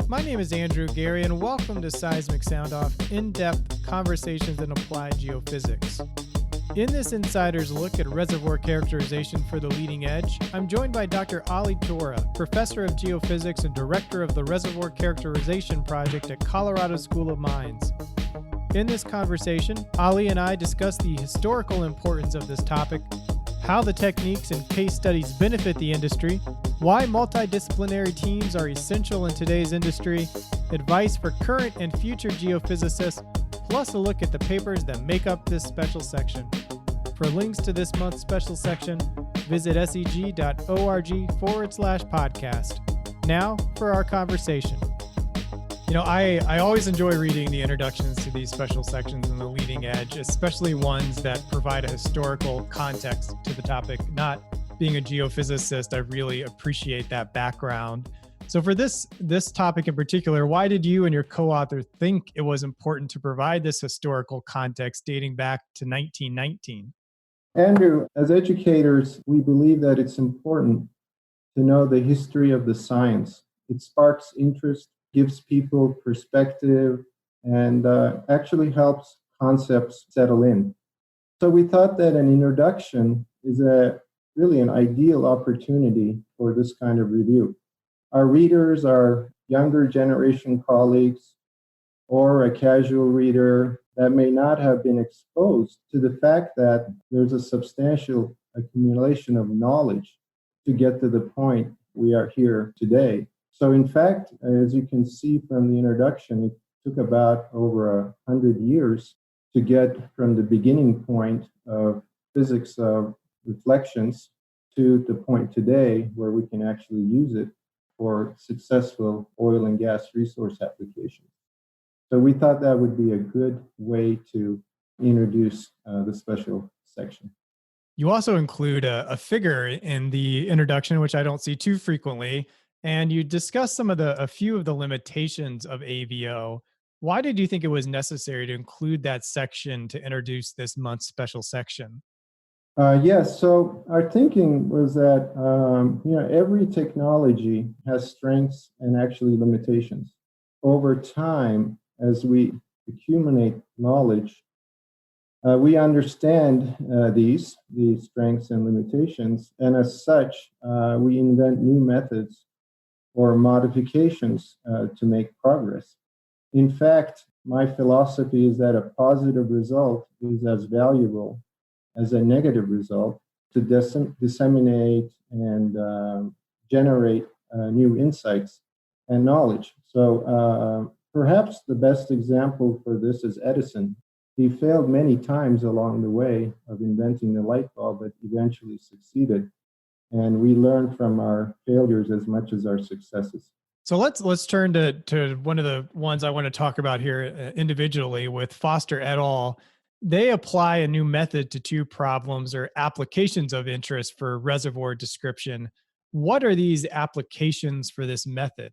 My name is Andrew Geary, and welcome to Seismic Sound-Off, in-depth conversations in applied geophysics. In this insider's look at reservoir characterization for the leading edge, I'm joined by Dr. Ali Tura, Professor of Geophysics and Director of the Reservoir Characterization Project at Colorado School of Mines. In this conversation, Ali and I discuss the historical importance of this topic, how the techniques and case studies benefit the industry, why multidisciplinary teams are essential in today's industry, advice for current and future geophysicists, plus a look at the papers that make up this special section. For links to this month's special section, visit seg.org/podcast. Now for our conversation. You know, I always enjoy reading the introductions to these special sections in the leading edge, especially ones that provide a historical context to the topic. Not being a geophysicist, I really appreciate that background. So for this topic in particular, why did you and your co-author think it was important to provide this historical context dating back to 1919? Andrew, as educators, we believe that it's important to know the history of the science. It sparks interest, gives people perspective, and actually helps concepts settle in. So we thought that an introduction is really an ideal opportunity for this kind of review. Our readers are younger generation colleagues or a casual reader that may not have been exposed to the fact that there's a substantial accumulation of knowledge to get to the point we are here today. So in fact, as you can see from the introduction, it took about over 100 years to get from the beginning point of physics of reflections to the point today where we can actually use it for successful oil and gas resource applications. So we thought that would be a good way to introduce the special section. You also include a figure in the introduction, which I don't see too frequently, and you discuss a few of the limitations of AVO. Why did you think it was necessary to include that section to introduce this month's special section? Yes, so our thinking was that every technology has strengths and actually limitations. Over time, as we accumulate knowledge, we understand these strengths and limitations, and as such, we invent new methods or modifications to make progress. In fact, my philosophy is that a positive result is as valuable as a negative result to disseminate and generate new insights and knowledge. So perhaps the best example for this is Edison. He failed many times along the way of inventing the light bulb, but eventually succeeded. And we learn from our failures as much as our successes. So let's turn to one of the ones I want to talk about here individually with Foster et al. They apply a new method to two problems or applications of interest for reservoir description. What are these applications for this method?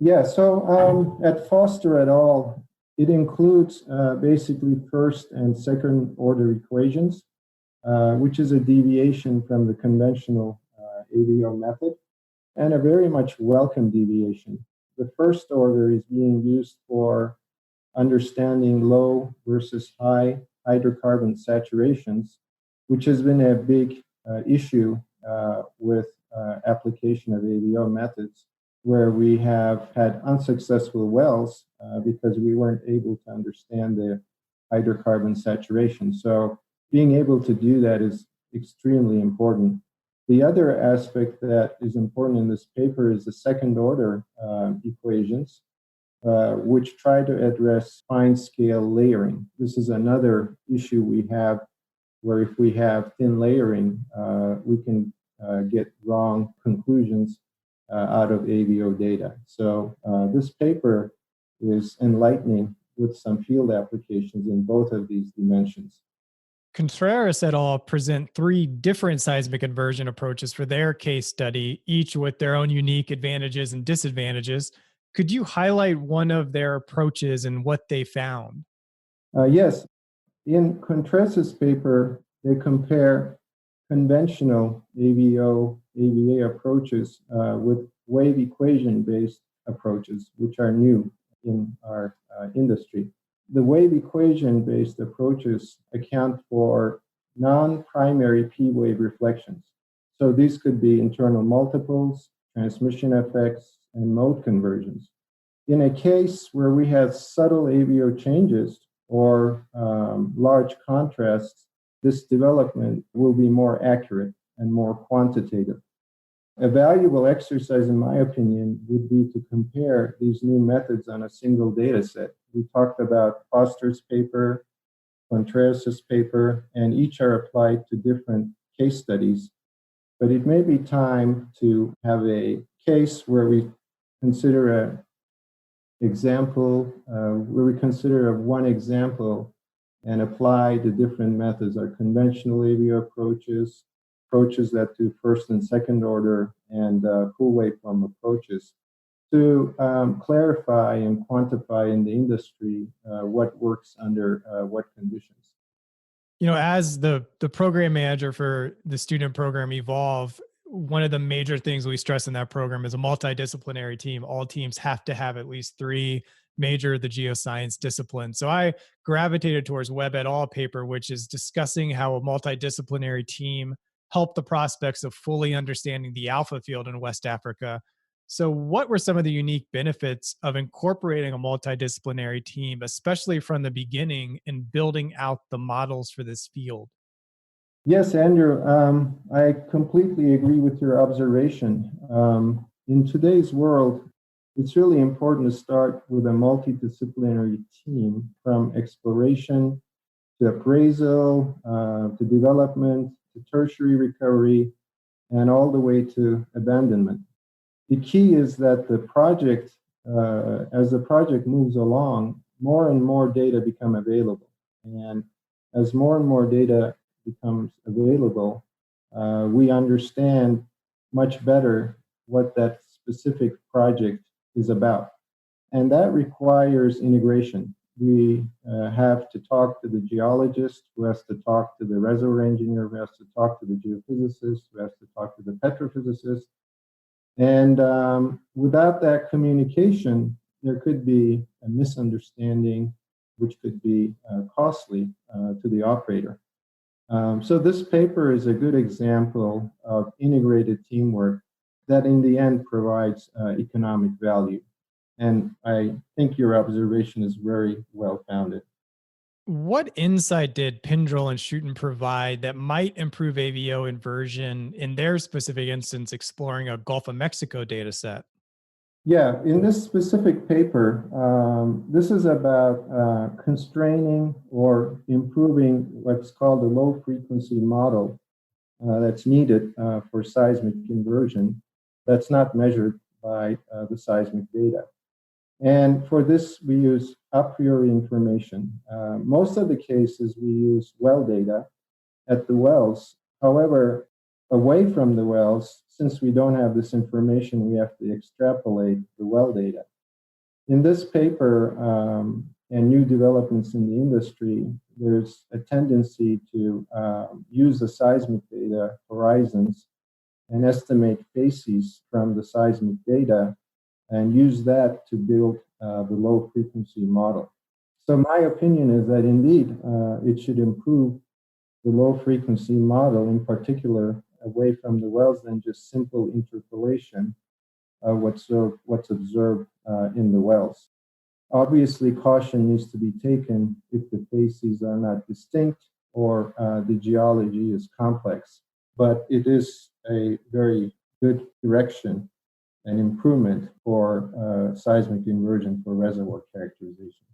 Yeah, so at Foster et al., it includes basically first and second order equations, which is a deviation from the conventional AVO method, and a very much welcome deviation. The first order is being used for understanding low versus high hydrocarbon saturations, which has been a big issue with application of AVO methods, where we have had unsuccessful wells because we weren't able to understand the hydrocarbon saturation. So being able to do that is extremely important. The other aspect that is important in this paper is the second order equations, which try to address fine scale layering. This is another issue we have where if we have thin layering, we can get wrong conclusions out of AVO data. So this paper is enlightening with some field applications in both of these dimensions. Contreras et al. Present three different seismic inversion approaches for their case study, each with their own unique advantages and disadvantages. Could you highlight one of their approaches and what they found? Yes. In Contreras' paper, they compare conventional AVO, AVA approaches with wave equation-based approaches, which are new in our industry. The wave equation-based approaches account for non-primary P-wave reflections. So these could be internal multiples, transmission effects, and mode conversions. In a case where we have subtle AVO changes or large contrasts, this development will be more accurate and more quantitative. A valuable exercise, in my opinion, would be to compare these new methods on a single data set. We talked about Foster's paper, Contreras' paper, and each are applied to different case studies. But it may be time to have a case where we consider an example, where we consider one example and apply the different methods, our conventional AVO approaches, approaches that do first and second order, and full waveform approaches to clarify and quantify in the industry what works under what conditions. As the program manager for the student program Evolve, one of the major things we stress in that program is a multidisciplinary team. All teams have to have at least 3 major the geoscience disciplines. So I gravitated towards Webb et al. Paper, which is discussing how a multidisciplinary team helped the prospects of fully understanding the alpha field in West Africa. So what were some of the unique benefits of incorporating a multidisciplinary team, especially from the beginning, in building out the models for this field? Yes, Andrew, I completely agree with your observation. In today's world, it's really important to start with a multidisciplinary team, from exploration to appraisal, to development, to tertiary recovery, and all the way to abandonment. The key is that the project, as the project moves along, more and more data become available. And as more and more data becomes available, we understand much better what that specific project is about. And that requires integration. We have to talk to the geologist, who has to talk to the reservoir engineer, who has to talk to the geophysicist, who has to talk to the petrophysicist. And without that communication, there could be a misunderstanding, which could be costly to the operator. So this paper is a good example of integrated teamwork that in the end provides economic value. And I think your observation is very well founded. What insight did Pendrell and Schouten provide that might improve AVO inversion in their specific instance, exploring a Gulf of Mexico data set? Yeah, in this specific paper, this is about constraining or improving what's called a low frequency model that's needed for seismic inversion that's not measured by the seismic data. And for this, we use a priori information. Most of the cases, we use well data at the wells. However, away from the wells, since we don't have this information, we have to extrapolate the well data. In this paper and new developments in the industry, there's a tendency to use the seismic data horizons and estimate facies from the seismic data and use that to build the low frequency model. So my opinion is that indeed it should improve the low frequency model, in particular away from the wells than just simple interpolation of what's observed in the wells. Obviously, caution needs to be taken if the facies are not distinct or the geology is complex, but it is a very good direction and improvement for seismic inversion for reservoir characterization.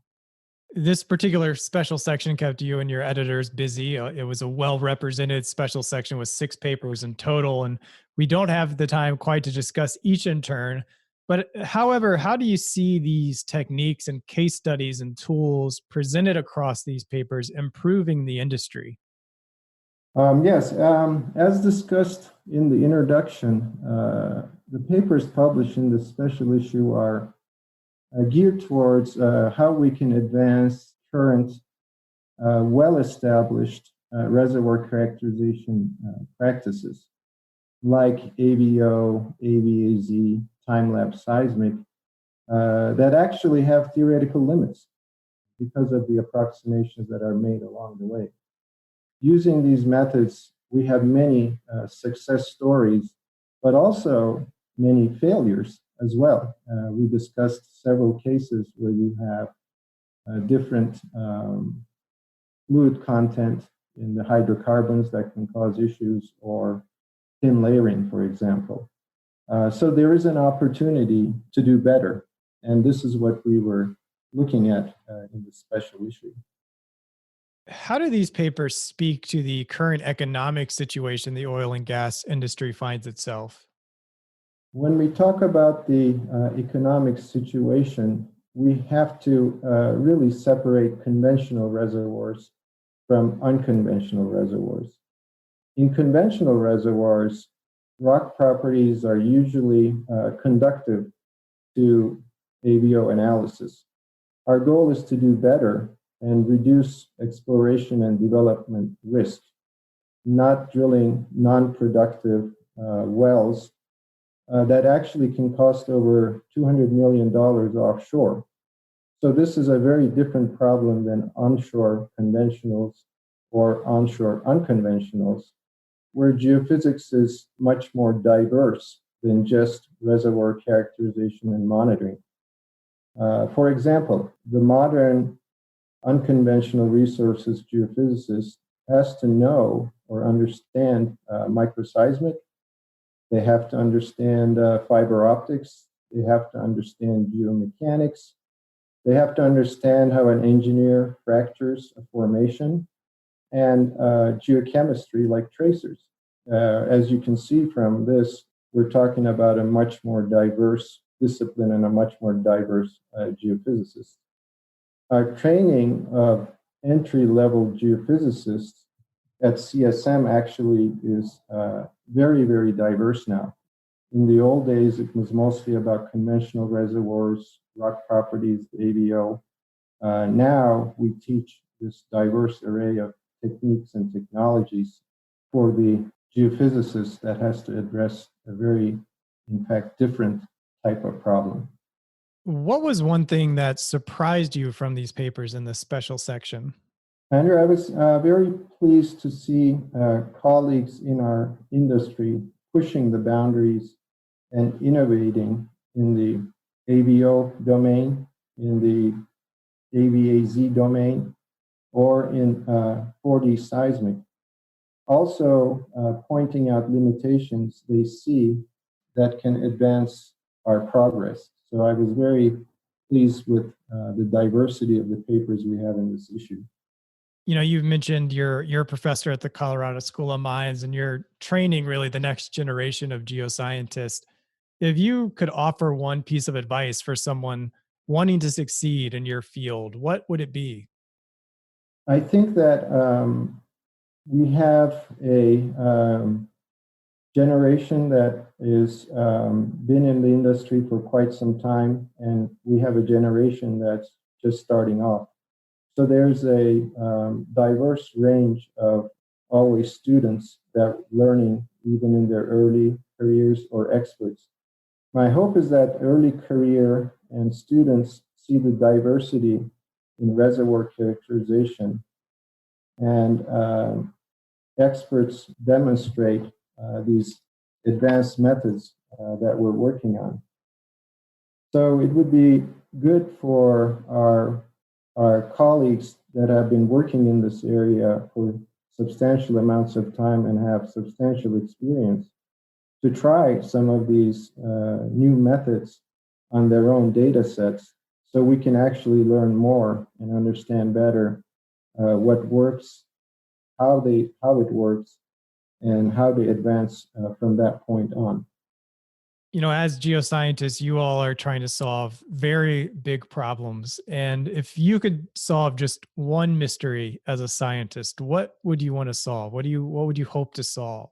This particular special section kept you and your editors busy. It was a well-represented special section with 6 papers in total, and we don't have the time quite to discuss each in turn. But however, how do you see these techniques and case studies and tools presented across these papers improving the industry? Yes, as discussed in the introduction, the papers published in this special issue are geared towards how we can advance current well-established reservoir characterization practices like AVO, AVAZ, time-lapse seismic, that actually have theoretical limits because of the approximations that are made along the way. Using these methods, we have many success stories, but also many failures as well. We discussed several cases where you have different fluid content in the hydrocarbons that can cause issues, or thin layering, for example. So there is an opportunity to do better, and this is what we were looking at in this special issue. How do these papers speak to the current economic situation the oil and gas industry finds itself? When we talk about the economic situation, we have to really separate conventional reservoirs from unconventional reservoirs. In conventional reservoirs, rock properties are usually conductive to AVO analysis. Our goal is to do better and reduce exploration and development risk, not drilling non-productive wells that actually can cost over $200 million offshore. So this is a very different problem than onshore conventionals or onshore unconventionals, where geophysics is much more diverse than just reservoir characterization and monitoring. For example, the modern unconventional resources geophysicist has to know or understand microseismic. They have to understand fiber optics. They have to understand geomechanics. They have to understand how an engineer fractures a formation, and geochemistry like tracers. As you can see from this, we're talking about a much more diverse discipline and a much more diverse geophysicist. Our training of entry-level geophysicists at CSM actually is very, very diverse now. In the old days, it was mostly about conventional reservoirs, rock properties, AVO. Now we teach this diverse array of techniques and technologies for the geophysicist that has to address a very, in fact, different type of problem. What was one thing that surprised you from these papers in this special section? Andrew, I was very pleased to see colleagues in our industry pushing the boundaries and innovating in the AVO domain, in the AVAZ domain, or in 4D seismic. Also pointing out limitations they see that can advance our progress. So I was very pleased with the diversity of the papers we have in this issue. You know, you've mentioned you're a professor at the Colorado School of Mines, and you're training really the next generation of geoscientists. If you could offer one piece of advice for someone wanting to succeed in your field, what would it be? I think that we have a generation that is been in the industry for quite some time, and we have a generation that's just starting off. So there's a diverse range of always students that are learning even in their early careers or experts. My hope is that early career and students see the diversity in reservoir characterization, and experts demonstrate these advanced methods that we're working on. So it would be good for our colleagues that have been working in this area for substantial amounts of time and have substantial experience to try some of these new methods on their own data sets, so we can actually learn more and understand better what works, how it works, and how they advance from that point on. You know, as geoscientists, you all are trying to solve very big problems. And if you could solve just one mystery as a scientist, what would you want to solve? What would you hope to solve?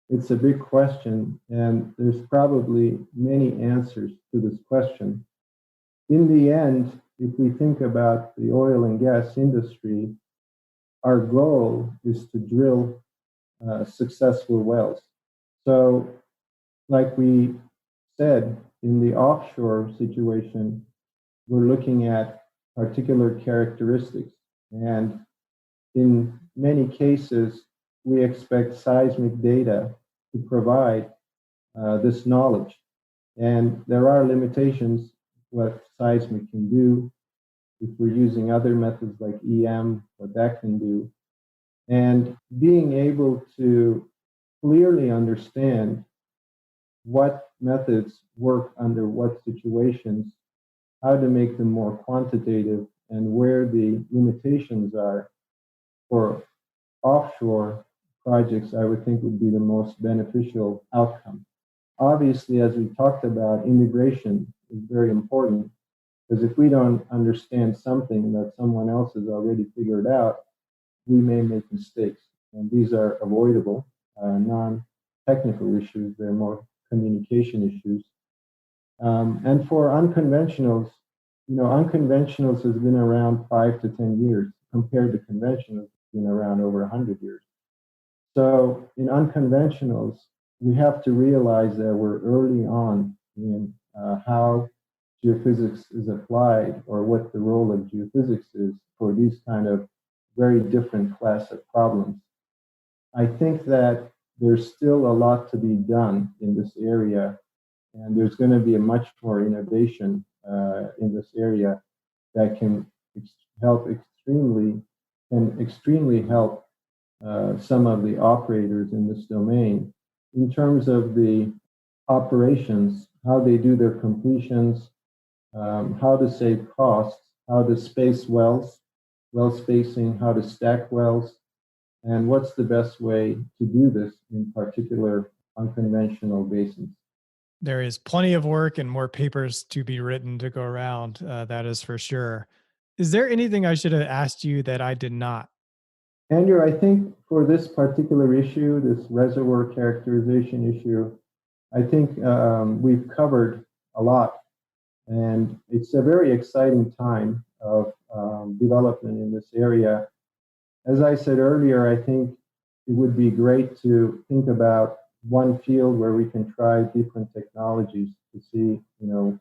It's a big question, and there's probably many answers to this question. In the end, if we think about the oil and gas industry, our goal is to drill successful wells. So, like we said, in the offshore situation, we're looking at particular characteristics. And in many cases, we expect seismic data to provide this knowledge. And there are limitations what seismic can do. If we're using other methods like EM, what that can do. And being able to clearly understand what methods work under what situations, how to make them more quantitative, and where the limitations are for offshore projects, I would think would be the most beneficial outcome. Obviously, as we talked about, integration is very important, because if we don't understand something that someone else has already figured out, we may make mistakes. And these are avoidable, non-technical issues. They're more communication issues. And for unconventionals, unconventionals has been around 5 to 10 years compared to conventionals, been around over 100 years. So in unconventionals, we have to realize that we're early on in how geophysics is applied, or what the role of geophysics is for these kind of very different class of problems. I think that there's still a lot to be done in this area, and there's going to be a much more innovation in this area that can extremely help some of the operators in this domain in terms of the operations, how they do their completions, how to save costs, how to space wells, well spacing, how to stack wells, and what's the best way to do this in particular unconventional basins. There is plenty of work and more papers to be written to go around, that is for sure. Is there anything I should have asked you that I did not? Andrew, I think for this particular issue, this reservoir characterization issue, I think we've covered a lot. And it's a very exciting time of development in this area. As I said earlier, I think it would be great to think about one field where we can try different technologies to see,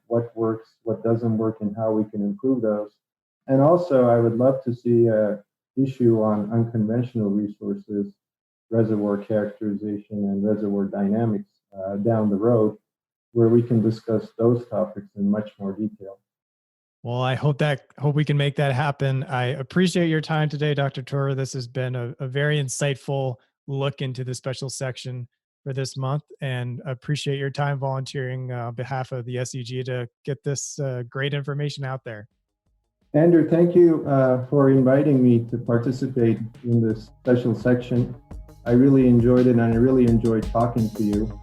what works, what doesn't work, and how we can improve those. And also, I would love to see an issue on unconventional resources, reservoir characterization, and reservoir dynamics down the road, where we can discuss those topics in much more detail. Well, I hope we can make that happen. I appreciate your time today, Dr. Tura. This has been a very insightful look into the special section for this month, and appreciate your time volunteering on behalf of the SEG to get this great information out there. Andrew, thank you for inviting me to participate in this special section. I really enjoyed it, and I really enjoyed talking to you.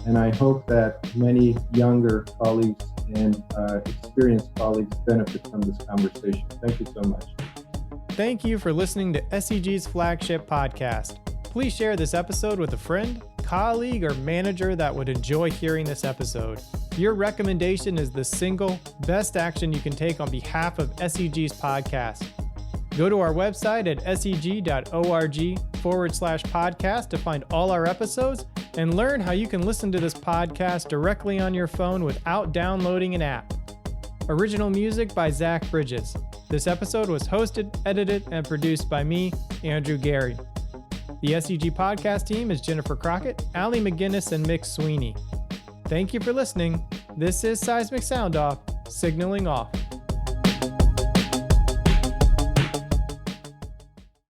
And I hope that many younger colleagues and experienced colleagues benefit from this conversation. Thank you so much. Thank you for listening to SEG's flagship podcast. Please share this episode with a friend, colleague, or manager that would enjoy hearing this episode. Your recommendation is the single best action you can take on behalf of SEG's podcast. Go to our website at seg.org/podcast to find all our episodes and learn how you can listen to this podcast directly on your phone without downloading an app. Original music by Zach Bridges. This episode was hosted, edited, and produced by me, Andrew Geary. The SEG podcast team is Jennifer Crockett, Ali McGinnis, and Mick Sweeney. Thank you for listening. This is Seismic Sound Off, signaling off.